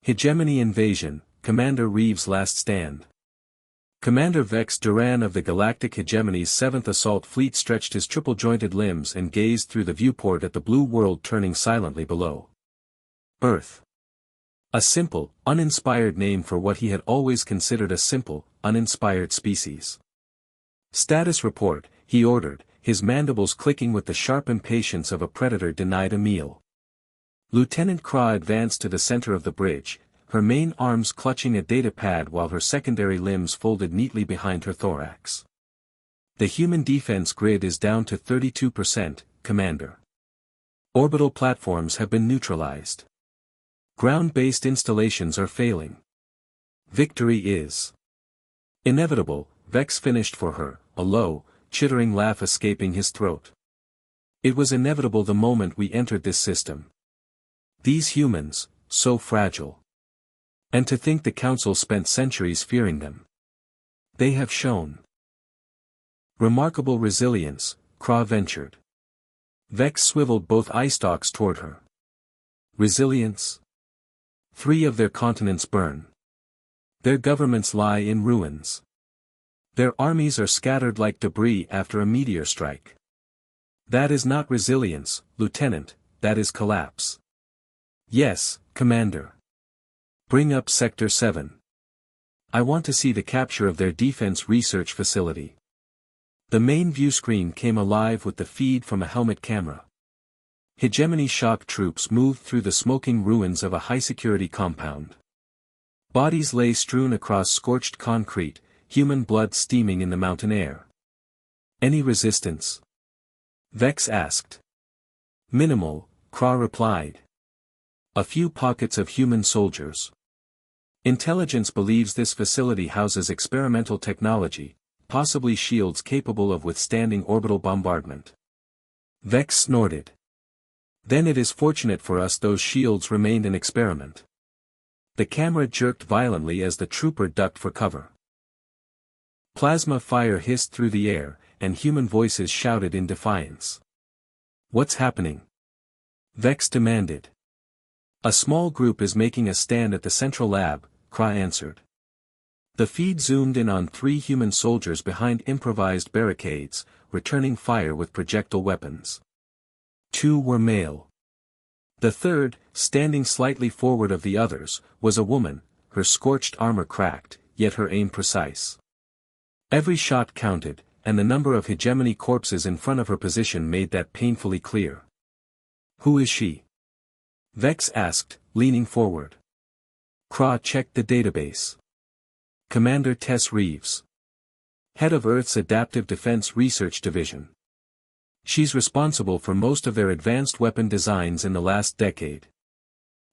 Hegemony Invasion, Commander Reeves' Last Stand. Commander Vex Duran of the Galactic Hegemony's 7th Assault Fleet stretched his triple-jointed limbs and gazed through the viewport at the blue world turning silently below. Earth. A simple, uninspired name for what he had always considered a simple, uninspired species. Status report, he ordered, his mandibles clicking with the sharp impatience of a predator denied a meal. Lieutenant Kra advanced to the center of the bridge, her main arms clutching a data pad while her secondary limbs folded neatly behind her thorax. The human defense grid is down to 32%, Commander. Orbital platforms have been neutralized. Ground-based installations are failing. Victory is inevitable, Vex finished for her, a low, chittering laugh escaping his throat. It was inevitable the moment we entered this system. These humans, so fragile. And to think the Council spent centuries fearing them. They have shown remarkable resilience, Kra ventured. Vex swiveled both eye stalks toward her. Resilience? 3 of their continents burn. Their governments lie in ruins. Their armies are scattered like debris after a meteor strike. That is not resilience, Lieutenant, that is collapse. Yes, Commander. Bring up Sector 7. I want to see the capture of their defense research facility. The main viewscreen came alive with the feed from a helmet camera. Hegemony shock troops moved through the smoking ruins of a high-security compound. Bodies lay strewn across scorched concrete, human blood steaming in the mountain air. Any resistance? Vex asked. Minimal, Kra replied. A few pockets of human soldiers. Intelligence believes this facility houses experimental technology, possibly shields capable of withstanding orbital bombardment. Vex snorted. Then it is fortunate for us those shields remained an experiment. The camera jerked violently as the trooper ducked for cover. Plasma fire hissed through the air, and human voices shouted in defiance. What's happening? Vex demanded. A small group is making a stand at the central lab, Kra answered. The feed zoomed in on 3 human soldiers behind improvised barricades, returning fire with projectile weapons. 2 were male. The third, standing slightly forward of the others, was a woman, her scorched armor cracked, yet her aim precise. Every shot counted, and the number of hegemony corpses in front of her position made that painfully clear. Who is she? Vex asked, leaning forward. Kra checked the database. Commander Tess Reeves. Head of Earth's Adaptive Defense Research Division. She's responsible for most of their advanced weapon designs in the last decade.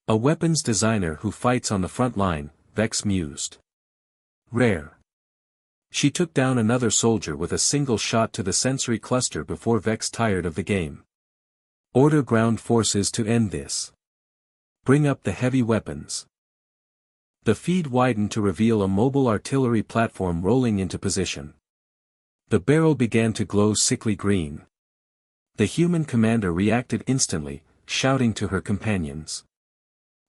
A weapons designer who fights on the front line, Vex mused. Rare. She took down another soldier with a single shot to the sensory cluster before Vex tired of the game. Order ground forces to end this. Bring up the heavy weapons. The feed widened to reveal a mobile artillery platform rolling into position. The barrel began to glow sickly green. The human commander reacted instantly, shouting to her companions.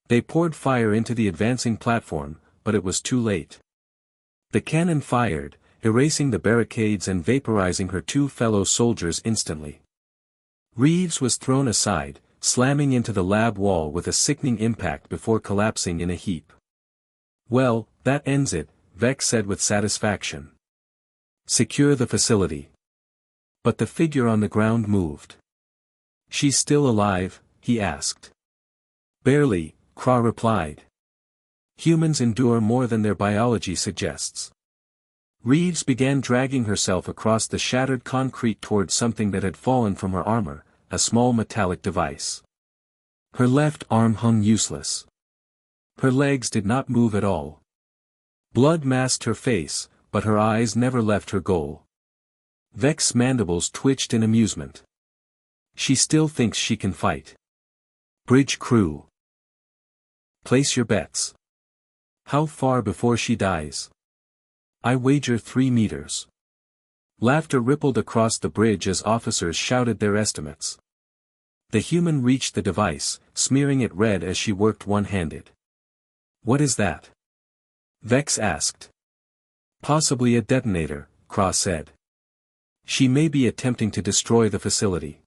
They poured fire into the advancing platform, but it was too late. The cannon fired, erasing the barricades and vaporizing her 2 fellow soldiers instantly. Reeves was thrown aside, slamming into the lab wall with a sickening impact before collapsing in a heap. Well, that ends it, Vex said with satisfaction. Secure the facility. But the figure on the ground moved. She's still alive? He asked. Barely, Kra replied. Humans endure more than their biology suggests. Reeves began dragging herself across the shattered concrete toward something that had fallen from her armor, a small metallic device. Her left arm hung useless. Her legs did not move at all. Blood masked her face, but her eyes never left her goal. Vex's mandibles twitched in amusement. She still thinks she can fight. Bridge crew. Place your bets. How far before she dies? I wager 3 meters. Laughter rippled across the bridge as officers shouted their estimates. The human reached the device, smearing it red as she worked one-handed. What is that? Vex asked. Possibly a detonator, Kra said. She may be attempting to destroy the facility.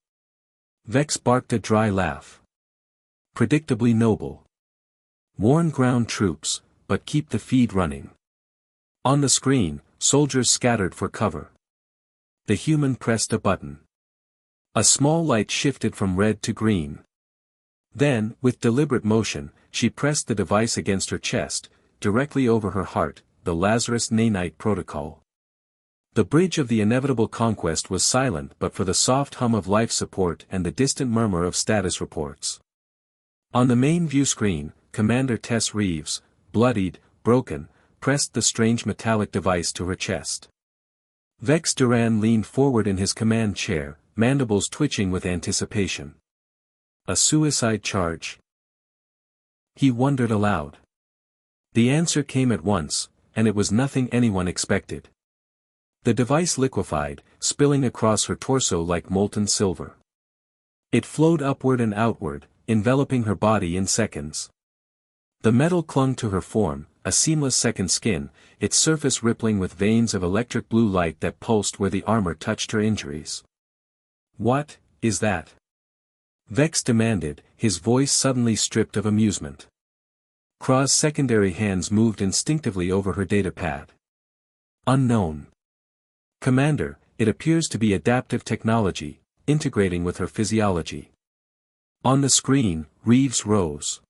Vex barked a dry laugh. Predictably noble. Warn ground troops, but keep the feed running. On the screen, soldiers scattered for cover. The human pressed a button. A small light shifted from red to green. Then, with deliberate motion, she pressed the device against her chest, directly over her heart, the Lazarus Nanite protocol. The bridge of the inevitable conquest was silent but for the soft hum of life support and the distant murmur of status reports. On the main view screen, Commander Tess Reeves, bloodied, broken, pressed the strange metallic device to her chest. Vex Duran leaned forward in his command chair, mandibles twitching with anticipation. A suicide charge? He wondered aloud. The answer came at once, and it was nothing anyone expected. The device liquefied, spilling across her torso like molten silver. It flowed upward and outward, enveloping her body in seconds. The metal clung to her form, a seamless second skin, its surface rippling with veins of electric blue light that pulsed where the armor touched her injuries. What is that? Vex demanded, his voice suddenly stripped of amusement. Kra's secondary hands moved instinctively over her datapad. Unknown. Commander, it appears to be adaptive technology, integrating with her physiology. On the screen, Reeves rose.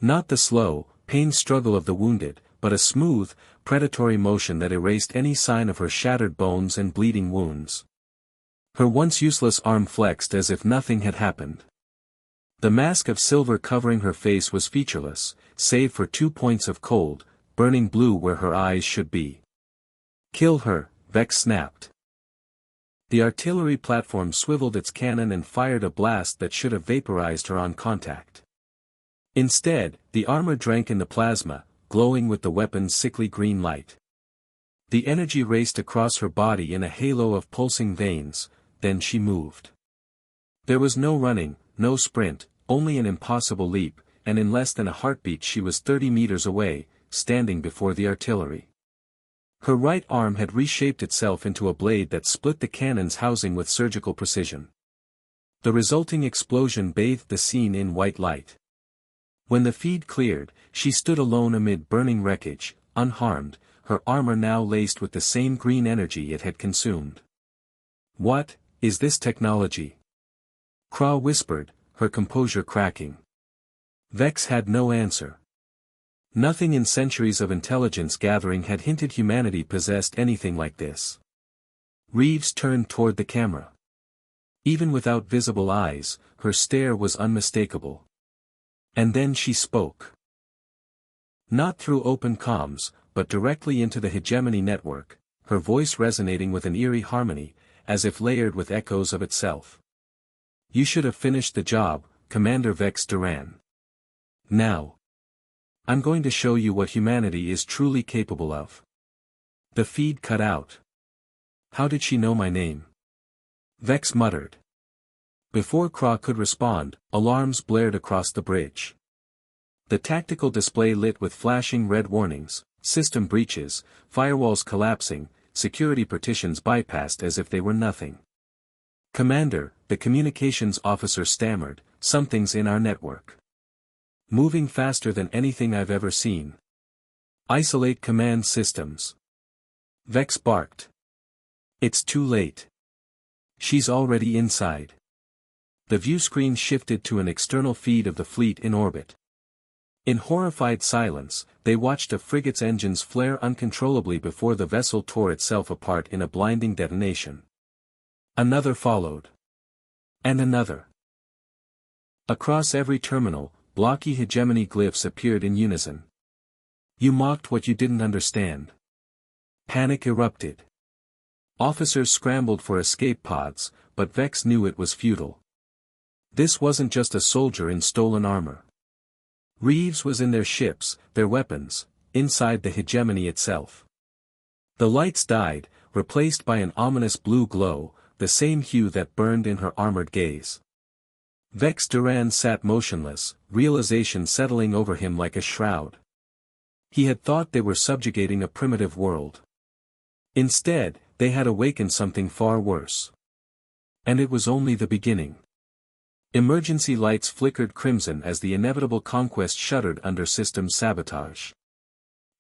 Not the slow, pained struggle of the wounded, but a smooth, predatory motion that erased any sign of her shattered bones and bleeding wounds. Her once useless arm flexed as if nothing had happened. The mask of silver covering her face was featureless, save for 2 points of cold, burning blue where her eyes should be. Kill her, Vex snapped. The artillery platform swiveled its cannon and fired a blast that should have vaporized her on contact. Instead, the armor drank in the plasma, glowing with the weapon's sickly green light. The energy raced across her body in a halo of pulsing veins, then she moved. There was no running, no sprint, only an impossible leap, and in less than a heartbeat she was 30 meters away, standing before the artillery. Her right arm had reshaped itself into a blade that split the cannon's housing with surgical precision. The resulting explosion bathed the scene in white light. When the feed cleared, she stood alone amid burning wreckage, unharmed, her armor now laced with the same green energy it had consumed. What is this technology? Kra whispered, her composure cracking. Vex had no answer. Nothing in centuries of intelligence gathering had hinted humanity possessed anything like this. Reeves turned toward the camera. Even without visible eyes, her stare was unmistakable. And then she spoke. Not through open comms, but directly into the hegemony network, her voice resonating with an eerie harmony, as if layered with echoes of itself. You should have finished the job, Commander Vex Duran. Now. I'm going to show you what humanity is truly capable of. The feed cut out. How did she know my name? Vex muttered. Before Kra could respond, alarms blared across the bridge. The tactical display lit with flashing red warnings, system breaches, firewalls collapsing, security partitions bypassed as if they were nothing. Commander, the communications officer stammered, something's in our network. Moving faster than anything I've ever seen. Isolate command systems. Vex barked. It's too late. She's already inside. The view screen shifted to an external feed of the fleet in orbit. In horrified silence, they watched a frigate's engines flare uncontrollably before the vessel tore itself apart in a blinding detonation. Another followed. And another. Across every terminal, blocky hegemony glyphs appeared in unison. You mocked what you didn't understand. Panic erupted. Officers scrambled for escape pods, but Vex knew it was futile. This wasn't just a soldier in stolen armor. Reeves was in their ships, their weapons, inside the hegemony itself. The lights died, replaced by an ominous blue glow, the same hue that burned in her armored gaze. Vex Duran sat motionless, realization settling over him like a shroud. He had thought they were subjugating a primitive world. Instead, they had awakened something far worse. And it was only the beginning. Emergency lights flickered crimson as the inevitable conquest shuddered under system sabotage.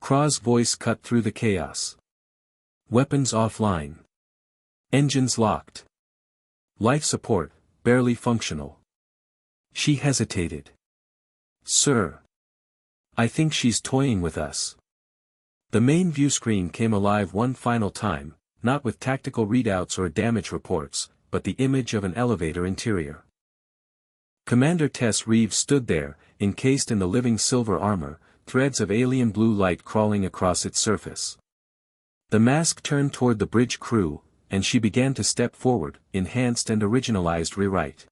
Krah's voice cut through the chaos. Weapons offline. Engines locked. Life support, barely functional. She hesitated. Sir. I think she's toying with us. The main view screen came alive one final time, not with tactical readouts or damage reports, but the image of an elevator interior. Commander Tess Reeves stood there, encased in the living silver armor, threads of alien blue light crawling across its surface. The mask turned toward the bridge crew, and she began to step forward, enhanced and originalized rewrite.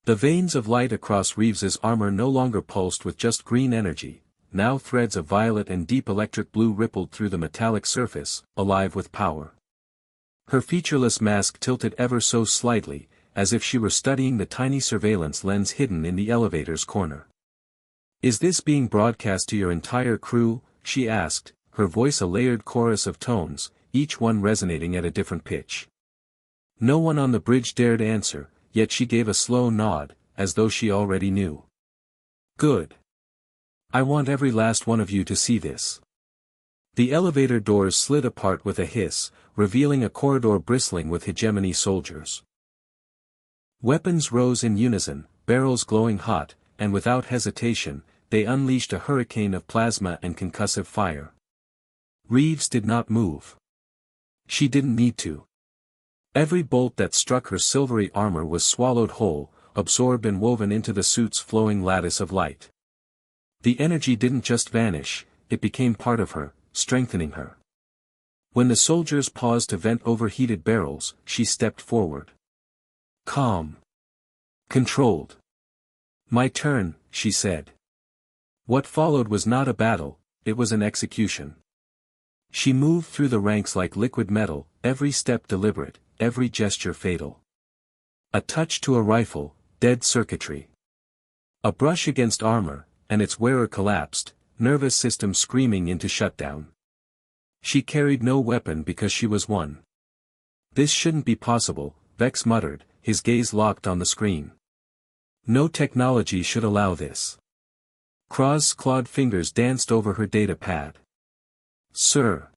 The veins of light across Reeves's armor no longer pulsed with just green energy, now threads of violet and deep electric blue rippled through the metallic surface, alive with power. Her featureless mask tilted ever so slightly, as if she were studying the tiny surveillance lens hidden in the elevator's corner. Is this being broadcast to your entire crew? She asked, her voice a layered chorus of tones, each one resonating at a different pitch. No one on the bridge dared answer, yet she gave a slow nod, as though she already knew. Good. I want every last one of you to see this. The elevator doors slid apart with a hiss, revealing a corridor bristling with hegemony soldiers. Weapons rose in unison, barrels glowing hot, and without hesitation, they unleashed a hurricane of plasma and concussive fire. Reeves did not move. She didn't need to. Every bolt that struck her silvery armor was swallowed whole, absorbed and woven into the suit's flowing lattice of light. The energy didn't just vanish, it became part of her, strengthening her. When the soldiers paused to vent overheated barrels, she stepped forward. Calm. Controlled. My turn, she said. What followed was not a battle, it was an execution. She moved through the ranks like liquid metal, every step deliberate, every gesture fatal. A touch to a rifle, dead circuitry. A brush against armor, and its wearer collapsed, nervous system screaming into shutdown. She carried no weapon because she was one. This shouldn't be possible, Vex muttered, his gaze locked on the screen. No technology should allow this. Krah's clawed fingers danced over her data pad. Sir.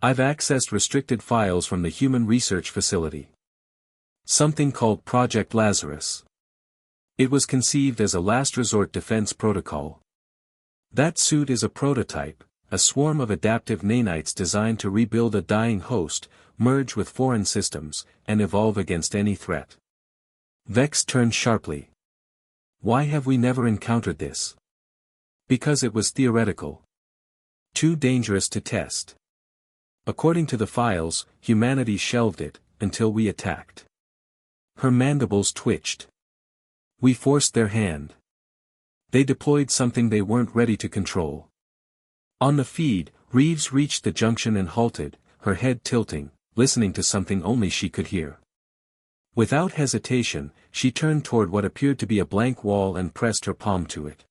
I've accessed restricted files from the Human Research Facility. Something called Project Lazarus. It was conceived as a last resort defense protocol. That suit is a prototype, a swarm of adaptive nanites designed to rebuild a dying host, merge with foreign systems, and evolve against any threat. Vex turned sharply. Why have we never encountered this? Because it was theoretical. Too dangerous to test. According to the files, humanity shelved it, until we attacked. Her mandibles twitched. We forced their hand. They deployed something they weren't ready to control. On the feed, Reeves reached the junction and halted, her head tilting, listening to something only she could hear. Without hesitation, she turned toward what appeared to be a blank wall and pressed her palm to it.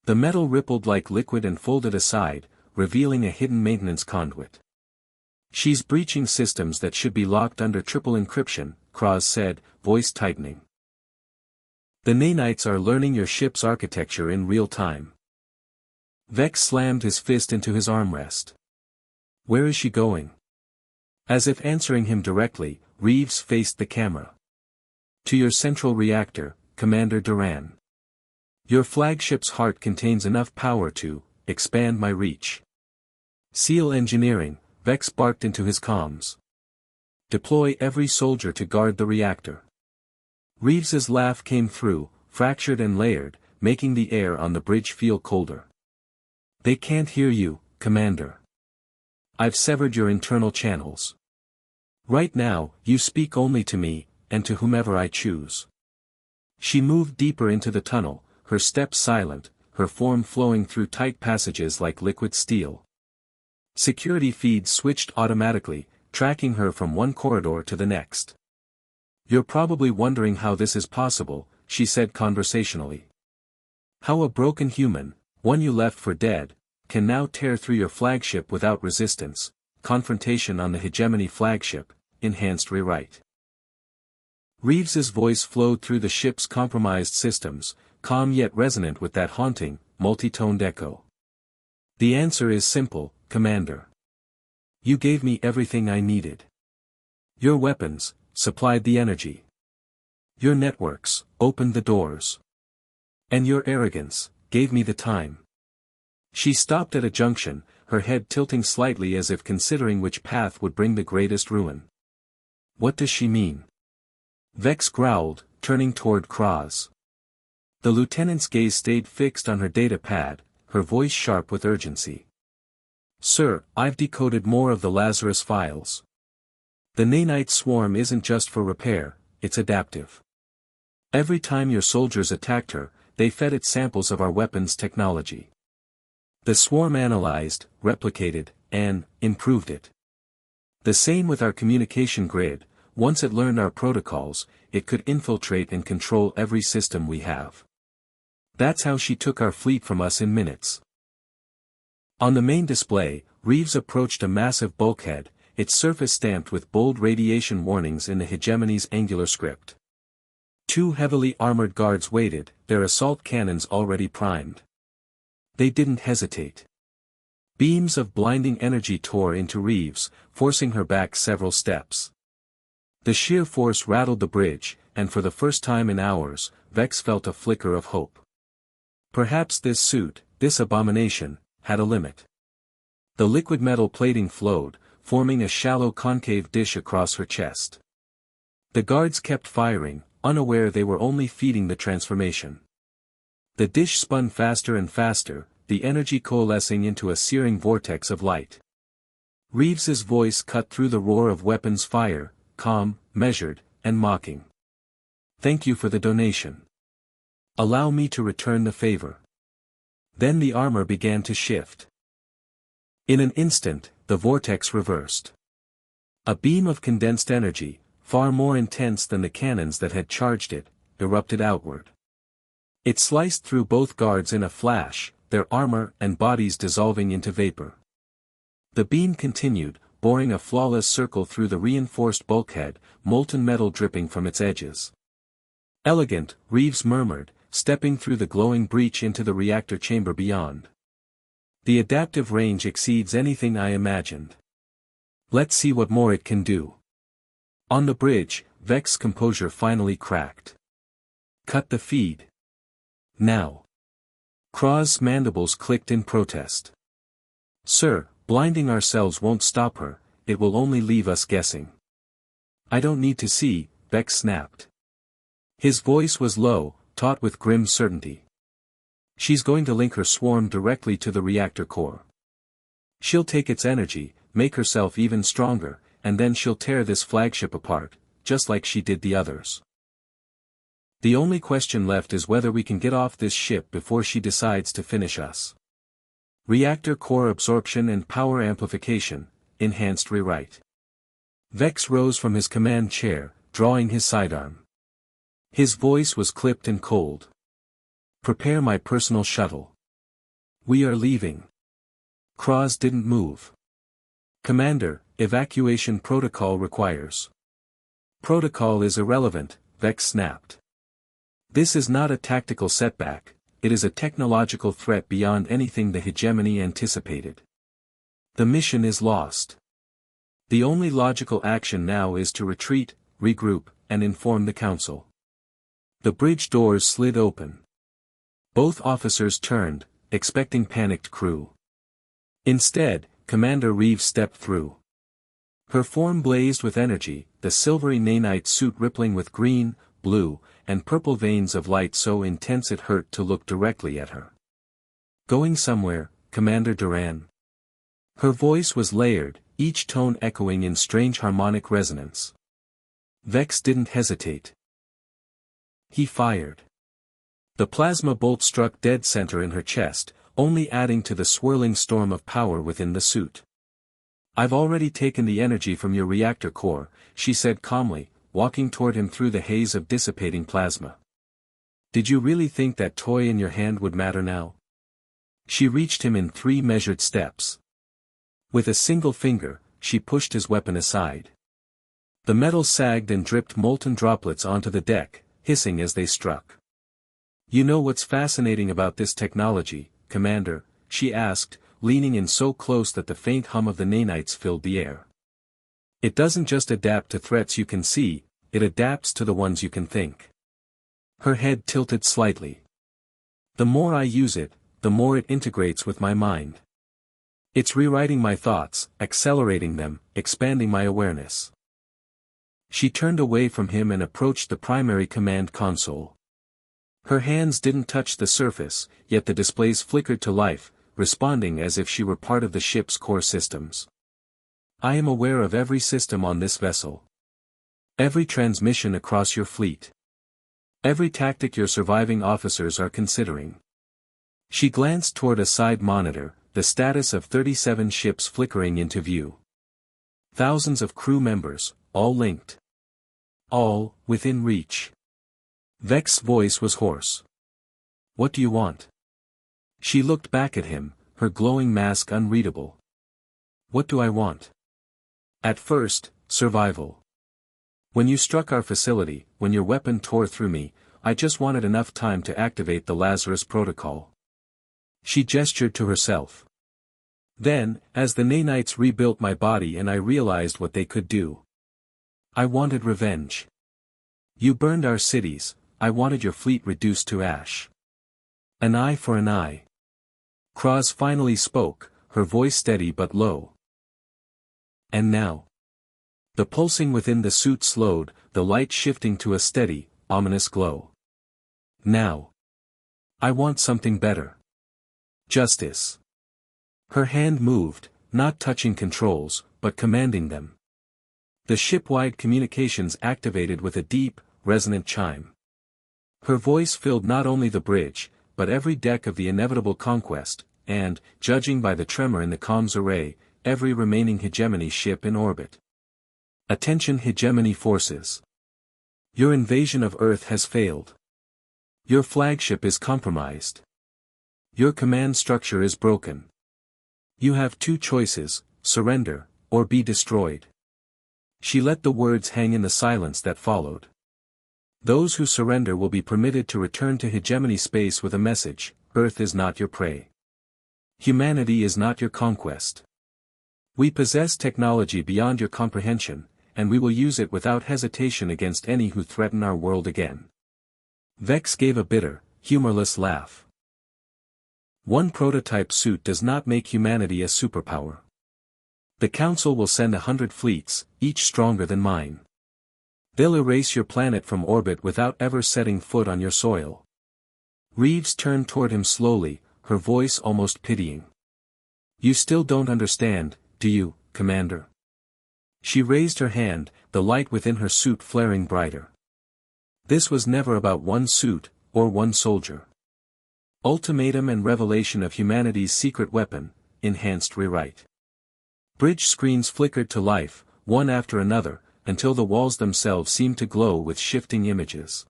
The metal rippled like liquid and folded aside, revealing a hidden maintenance conduit. She's breaching systems that should be locked under triple encryption, Krah said, voice tightening. The nanites are learning your ship's architecture in real time. Vex slammed his fist into his armrest. Where is she going? As if answering him directly, Reeves faced the camera. To your central reactor, Commander Duran. Your flagship's heart contains enough power to expand my reach. SEAL engineering, Vex barked into his comms. Deploy every soldier to guard the reactor. Reeves's laugh came through, fractured and layered, making the air on the bridge feel colder. They can't hear you, Commander. I've severed your internal channels. Right now, you speak only to me, and to whomever I choose. She moved deeper into the tunnel, her steps silent, her form flowing through tight passages like liquid steel. Security feeds switched automatically, tracking her from one corridor to the next. You're probably wondering how this is possible, she said conversationally. How a broken human, one you left for dead, can now tear through your flagship without resistance. Confrontation on the Hegemony flagship, enhanced rewrite. Reeves's voice flowed through the ship's compromised systems, calm yet resonant with that haunting, multi-toned echo. The answer is simple, Commander. You gave me everything I needed. Your weapons supplied the energy. Your networks opened the doors. And your arrogance gave me the time. She stopped at a junction, her head tilting slightly as if considering which path would bring the greatest ruin. What does she mean? Vex growled, turning toward Kraz. The lieutenant's gaze stayed fixed on her data pad, her voice sharp with urgency. Sir, I've decoded more of the Lazarus files. The nanite swarm isn't just for repair, it's adaptive. Every time your soldiers attacked her, they fed it samples of our weapons technology. The swarm analyzed, replicated, and improved it. The same with our communication grid. Once it learned our protocols, it could infiltrate and control every system we have. That's how she took our fleet from us in minutes. On the main display, Reeves approached a massive bulkhead, its surface stamped with bold radiation warnings in the Hegemony's angular script. Two heavily armored guards waited, their assault cannons already primed. They didn't hesitate. Beams of blinding energy tore into Reeves, forcing her back several steps. The sheer force rattled the bridge, and for the first time in hours, Vex felt a flicker of hope. Perhaps this suit, this abomination, had a limit. The liquid metal plating flowed, forming a shallow concave dish across her chest. The guards kept firing, unaware they were only feeding the transformation. The dish spun faster and faster, the energy coalescing into a searing vortex of light. Reeves's voice cut through the roar of weapons fire, calm, measured, and mocking. Thank you for the donation. Allow me to return the favor. Then the armor began to shift. In an instant, the vortex reversed. A beam of condensed energy, far more intense than the cannons that had charged it, erupted outward. It sliced through both guards in a flash, their armor and bodies dissolving into vapor. The beam continued, boring a flawless circle through the reinforced bulkhead, molten metal dripping from its edges. Elegant, Reeves murmured, stepping through the glowing breach into the reactor chamber beyond. The adaptive range exceeds anything I imagined. Let's see what more it can do. On the bridge, Vex's composure finally cracked. Cut the feed. Now. Kraz's mandibles clicked in protest. Sir, blinding ourselves won't stop her, it will only leave us guessing. I don't need to see, Vex snapped. His voice was low, taut with grim certainty. She's going to link her swarm directly to the reactor core. She'll take its energy, make herself even stronger, and then she'll tear this flagship apart, just like she did the others. The only question left is whether we can get off this ship before she decides to finish us. Reactor core absorption and power amplification, enhanced rewrite. Vex rose from his command chair, drawing his sidearm. His voice was clipped and cold. Prepare my personal shuttle. We are leaving. Kraz didn't move. Commander, evacuation protocol requires. Protocol is irrelevant, Vex snapped. This is not a tactical setback, it is a technological threat beyond anything the Hegemony anticipated. The mission is lost. The only logical action now is to retreat, regroup, and inform the Council. The bridge doors slid open. Both officers turned, expecting panicked crew. Instead, Commander Reeves stepped through. Her form blazed with energy, the silvery nanite suit rippling with green, blue, and purple veins of light so intense it hurt to look directly at her. Going somewhere, Commander Duran. Her voice was layered, each tone echoing in strange harmonic resonance. Vex didn't hesitate. He fired. The plasma bolt struck dead center in her chest, only adding to the swirling storm of power within the suit. I've already taken the energy from your reactor core, she said calmly, walking toward him through the haze of dissipating plasma. Did you really think that toy in your hand would matter now? She reached him in 3 measured steps. With a single finger, she pushed his weapon aside. The metal sagged and dripped molten droplets onto the deck, hissing as they struck. "You know what's fascinating about this technology, Commander?" she asked, leaning in so close that the faint hum of the nanites filled the air. "It doesn't just adapt to threats you can see, it adapts to the ones you can think." Her head tilted slightly. "The more I use it, the more it integrates with my mind. It's rewriting my thoughts, accelerating them, expanding my awareness." She turned away from him and approached the primary command console. Her hands didn't touch the surface, yet the displays flickered to life, responding as if she were part of the ship's core systems. "I am aware of every system on this vessel. Every transmission across your fleet. Every tactic your surviving officers are considering." She glanced toward a side monitor, the status of 37 ships flickering into view. Thousands of crew members, all linked. All, within reach. Vex's voice was hoarse. "What do you want?" She looked back at him, her glowing mask unreadable. "What do I want? At first, survival. When you struck our facility, when your weapon tore through me, I just wanted enough time to activate the Lazarus Protocol." She gestured to herself. "Then, as the nanites rebuilt my body and I realized what they could do. I wanted revenge. You burned our cities, I wanted your fleet reduced to ash. An eye for an eye." Kraz finally spoke, her voice steady but low. "And now?" The pulsing within the suit slowed, the light shifting to a steady, ominous glow. "Now. I want something better. Justice." Her hand moved, not touching controls, but commanding them. The ship-wide communications activated with a deep, resonant chime. Her voice filled not only the bridge, but every deck of the inevitable conquest, and, judging by the tremor in the comms array, every remaining hegemony ship in orbit. "Attention hegemony forces. Your invasion of Earth has failed. Your flagship is compromised. Your command structure is broken. You have 2 choices, surrender, or be destroyed." She let the words hang in the silence that followed. "Those who surrender will be permitted to return to hegemony space with a message: Earth is not your prey. Humanity is not your conquest. We possess technology beyond your comprehension, and we will use it without hesitation against any who threaten our world again." Vex gave a bitter, humorless laugh. "One prototype suit does not make humanity a superpower. The Council will send 100 fleets, each stronger than mine. They'll erase your planet from orbit without ever setting foot on your soil." Reeves turned toward him slowly, her voice almost pitying. "You still don't understand, do you, Commander?" She raised her hand, the light within her suit flaring brighter. "This was never about one suit, or one soldier. Ultimatum and revelation of humanity's secret weapon, enhanced rewrite." Bridge screens flickered to life, one after another, until the walls themselves seemed to glow with shifting images.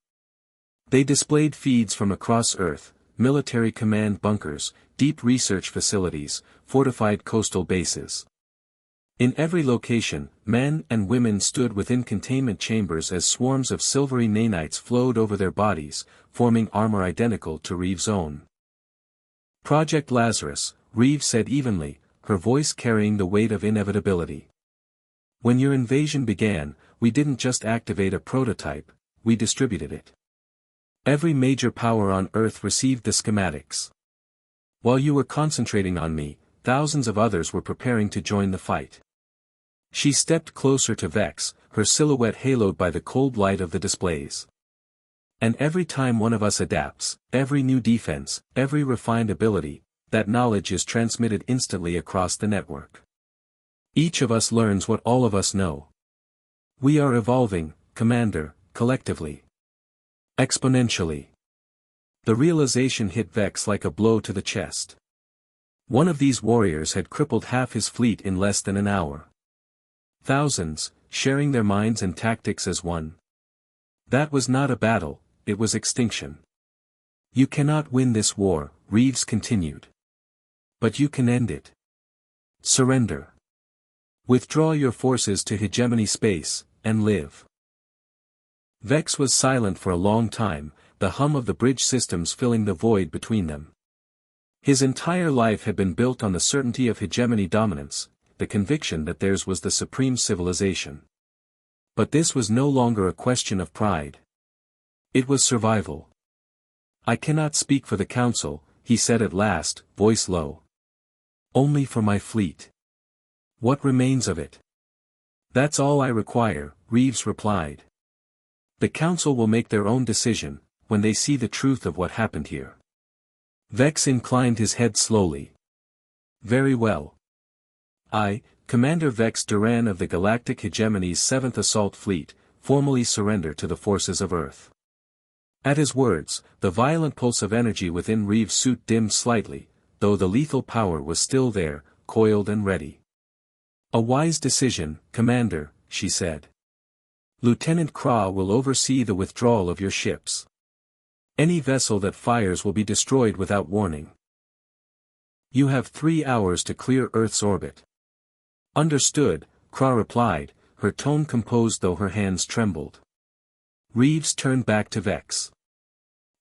They displayed feeds from across Earth, military command bunkers, deep research facilities, fortified coastal bases. In every location, men and women stood within containment chambers as swarms of silvery nanites flowed over their bodies, forming armor identical to Reeves' own. "Project Lazarus," Reeves said evenly, her voice carrying the weight of inevitability. "When your invasion began, we didn't just activate a prototype, we distributed it. Every major power on Earth received the schematics. While you were concentrating on me, thousands of others were preparing to join the fight." She stepped closer to Vex, her silhouette haloed by the cold light of the displays. "And every time one of us adapts, every new defense, every refined ability, that knowledge is transmitted instantly across the network. Each of us learns what all of us know. We are evolving, Commander, collectively. Exponentially." The realization hit Vex like a blow to the chest. One of these warriors had crippled half his fleet in less than an hour. Thousands, sharing their minds and tactics as one. That was not a battle, it was extinction. "You cannot win this war," Reeves continued. But you can end it. Surrender. Withdraw your forces to hegemony space, and live. Vex was silent for a long time, the hum of the bridge systems filling the void between them. His entire life had been built on the certainty of hegemony dominance, the conviction that theirs was the supreme civilization. But this was no longer a question of pride. It was survival. I cannot speak for the council, he said at last, voice low. Only for my fleet. What remains of it? That's all I require, Reeves replied. The council will make their own decision, when they see the truth of what happened here. Vex inclined his head slowly. Very well. I, Commander Vex Duran of the Galactic Hegemony's 7th Assault Fleet, formally surrender to the forces of Earth. At his words, the violent pulse of energy within Reeves' suit dimmed slightly, though the lethal power was still there, coiled and ready. A wise decision, Commander, she said. Lieutenant Kra will oversee the withdrawal of your ships. Any vessel that fires will be destroyed without warning. You have 3 hours to clear Earth's orbit. Understood, Kra replied, her tone composed though her hands trembled. Reeves turned back to Vex.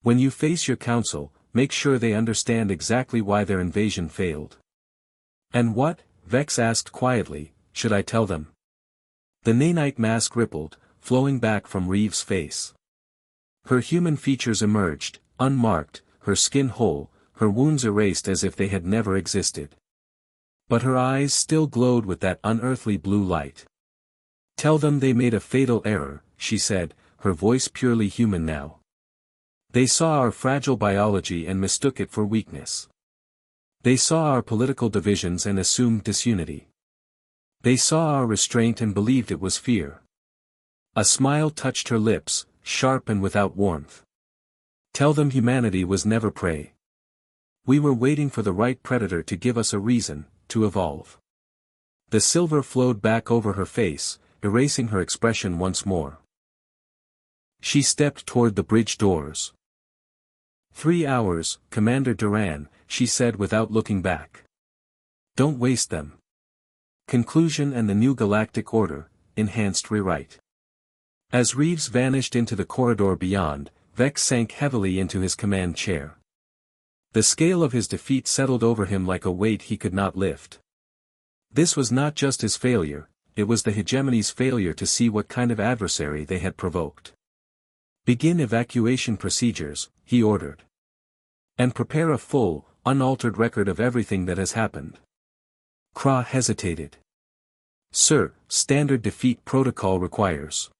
When you face your council, make sure they understand exactly why their invasion failed. And what, Vex asked quietly, should I tell them? The nanite mask rippled, flowing back from Reeves' face. Her human features emerged, unmarked, her skin whole, her wounds erased as if they had never existed. But her eyes still glowed with that unearthly blue light. Tell them they made a fatal error, she said, her voice purely human now. They saw our fragile biology and mistook it for weakness. They saw our political divisions and assumed disunity. They saw our restraint and believed it was fear. A smile touched her lips, sharp and without warmth. Tell them humanity was never prey. We were waiting for the right predator to give us a reason, to evolve. The silver flowed back over her face, erasing her expression once more. She stepped toward the bridge doors. 3 hours, Commander Duran, she said without looking back. Don't waste them. Conclusion and the new galactic order, enhanced rewrite. As Reeves vanished into the corridor beyond, Vex sank heavily into his command chair. The scale of his defeat settled over him like a weight he could not lift. This was not just his failure, it was the hegemony's failure to see what kind of adversary they had provoked. Begin evacuation procedures, he ordered. And prepare a full, unaltered record of everything that has happened. Kra hesitated. Sir, standard defeat protocol requires.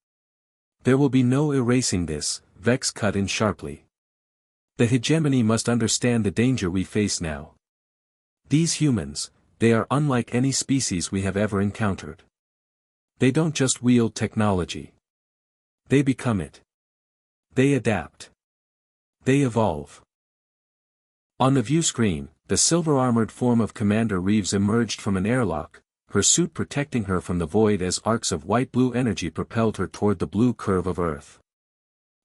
There will be no erasing this, Vex cut in sharply. The hegemony must understand the danger we face now. These humans, they are unlike any species we have ever encountered. They don't just wield technology. They become it. They adapt. They evolve. On the view screen, the silver-armored form of Commander Reeves emerged from an airlock, her suit protecting her from the void as arcs of white-blue energy propelled her toward the blue curve of Earth.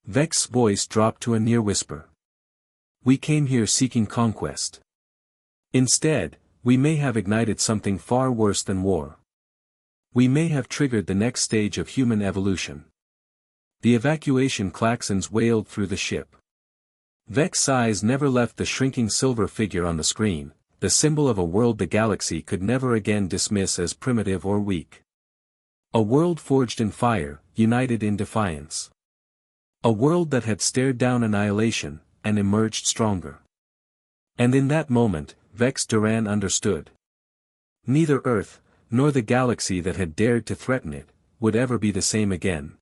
Vex's voice dropped to a near whisper. We came here seeking conquest. Instead, we may have ignited something far worse than war. We may have triggered the next stage of human evolution. The evacuation klaxons wailed through the ship. Vex's eyes never left the shrinking silver figure on the screen, the symbol of a world the galaxy could never again dismiss as primitive or weak. A world forged in fire, united in defiance. A world that had stared down annihilation, and emerged stronger. And in that moment, Vex Duran understood. Neither Earth, nor the galaxy that had dared to threaten it, would ever be the same again.